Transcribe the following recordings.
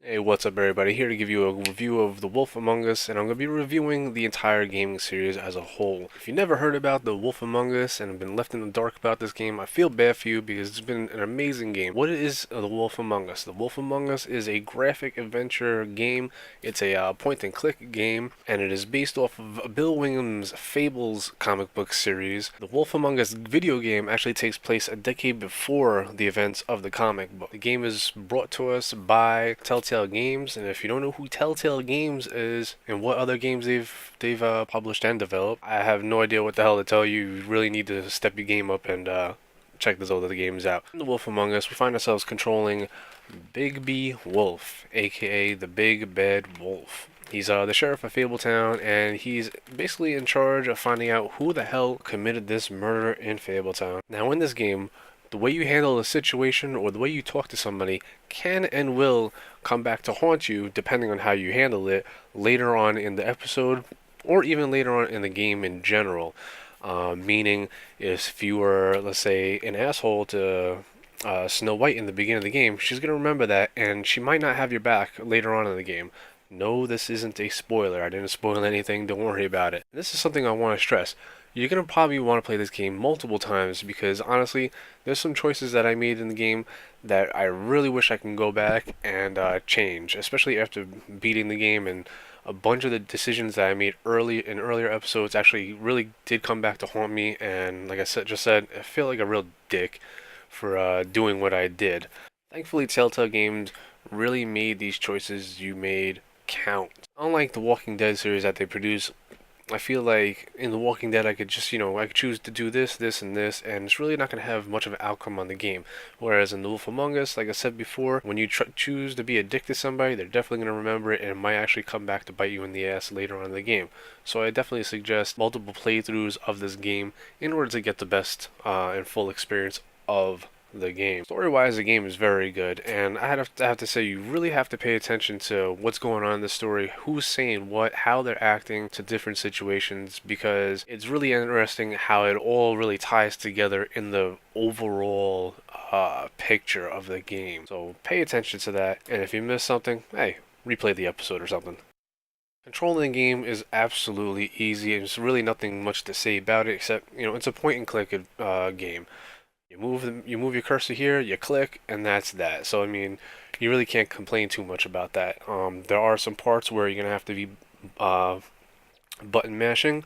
Hey, what's up everybody? Here to give you a review of The Wolf Among Us, and I'm going to be reviewing the entire gaming series as a whole. If you never heard about The Wolf Among Us and have been left in the dark about this game, I feel bad for you because it's been an amazing game. What is The Wolf Among Us? The Wolf Among Us is a graphic adventure game. It's a point and click game, and it is based off of Bill Wingham's Fables comic book series. The Wolf Among Us video game actually takes place a decade before the events of the comic book. The game is brought to us by Telltale Games, and if you don't know who Telltale Games is and what other games they've published and developed, I have no idea what the hell to tell you. You really need to step your game up and check those other games out. In The Wolf Among Us, we find ourselves controlling Bigby Wolf, aka the Big Bad Wolf. He's the sheriff of Fabletown, and he's basically in charge of finding out who the hell committed this murder in Fabletown. Now, in this game, the way you handle a situation or the way you talk to somebody can and will come back to haunt you depending on how you handle it later on in the episode or even later on in the game in general. Meaning, if you were, let's say, an asshole to Snow White in the beginning of the game, she's going to remember that and she might not have your back later on in the game. No, this isn't a spoiler. I didn't spoil anything. Don't worry about it. This is something I want to stress. You're going to probably want to play this game multiple times because honestly, there's some choices that I made in the game that I really wish I can go back and change, especially after beating the game, and a bunch of the decisions that I made early in earlier episodes actually really did come back to haunt me, and like I said, I feel like a real dick for doing what I did. Thankfully, Telltale Games really made these choices you made count. Unlike the Walking Dead series that they produce, I feel like in The Walking Dead I could just, I could choose to do this, this, and this, and it's really not going to have much of an outcome on the game. Whereas in The Wolf Among Us, like I said before, when you choose to be a dick to somebody, they're definitely going to remember it, and it might actually come back to bite you in the ass later on in the game. So I definitely suggest multiple playthroughs of this game in order to get the best and full experience of the game. Story-wise, the game is very good, and I have to say you really have to pay attention to what's going on in the story, who's saying what, how they're acting to different situations, because it's really interesting how it all really ties together in the overall picture of the game. So pay attention to that, and if you miss something, hey, replay the episode or something. Controlling the game is absolutely easy. There's really nothing much to say about it except, it's a point and click game. You move your cursor here, you click, and that's that. So I mean, you really can't complain too much about that. There are some parts where you're gonna have to be button mashing,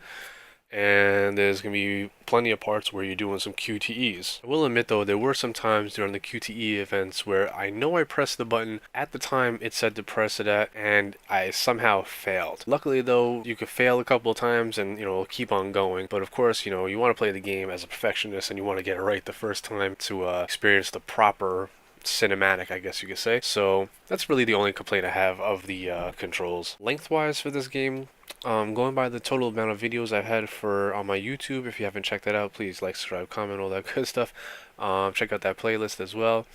and there's gonna be plenty of parts where you're doing some QTEs. I will admit though, there were some times during the QTE events where I know I pressed the button at the time it said to press it at, and I somehow failed. Luckily though, you could fail a couple of times and keep on going. But of course, you want to play the game as a perfectionist and you want to get it right the first time to experience the proper cinematic, I guess you could say. So that's really the only complaint I have of the controls. Lengthwise for this game, going by the total amount of videos I've had for on my YouTube, if you haven't checked that out, please like, subscribe, comment, all that good stuff. Check out that playlist as well.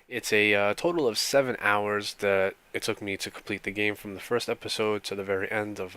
It's a total of 7 hours that it took me to complete the game from the first episode to the very end of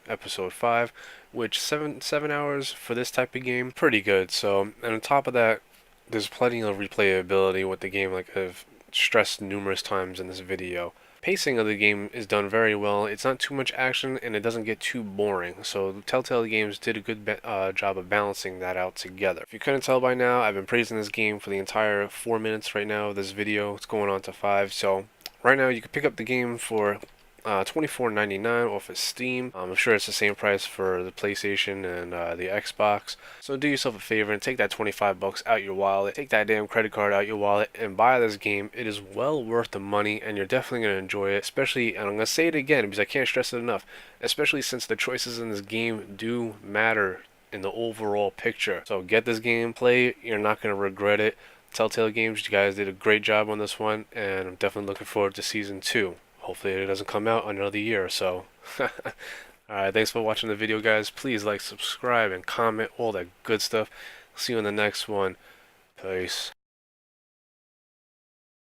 episode 5, which seven hours for this type of game, pretty good. So, and on top of that, there's plenty of replayability with the game, like I've stressed numerous times in this video. Pacing of the game is done very well. It's not too much action and it doesn't get too boring. So Telltale Games did a good job of balancing that out together. If you couldn't tell by now, I've been praising this game for the entire 4 minutes right now of this video. It's going on to 5. So right now you can pick up the game for $24.99 off of Steam. I'm sure it's the same price for the PlayStation and the Xbox. So do yourself a favor and take that 25 bucks out your wallet. Take that damn credit card out your wallet and buy this game. It is well worth the money and you're definitely going to enjoy it. Especially, and I'm going to say it again because I can't stress it enough, especially since the choices in this game do matter in the overall picture. So get this game, play it, you're not going to regret it. Telltale Games, you guys did a great job on this one, and I'm definitely looking forward to Season 2. Hopefully it doesn't come out another year or so. Alright, thanks for watching the video, guys. Please like, subscribe, and comment, all that good stuff. See you in the next one. Peace.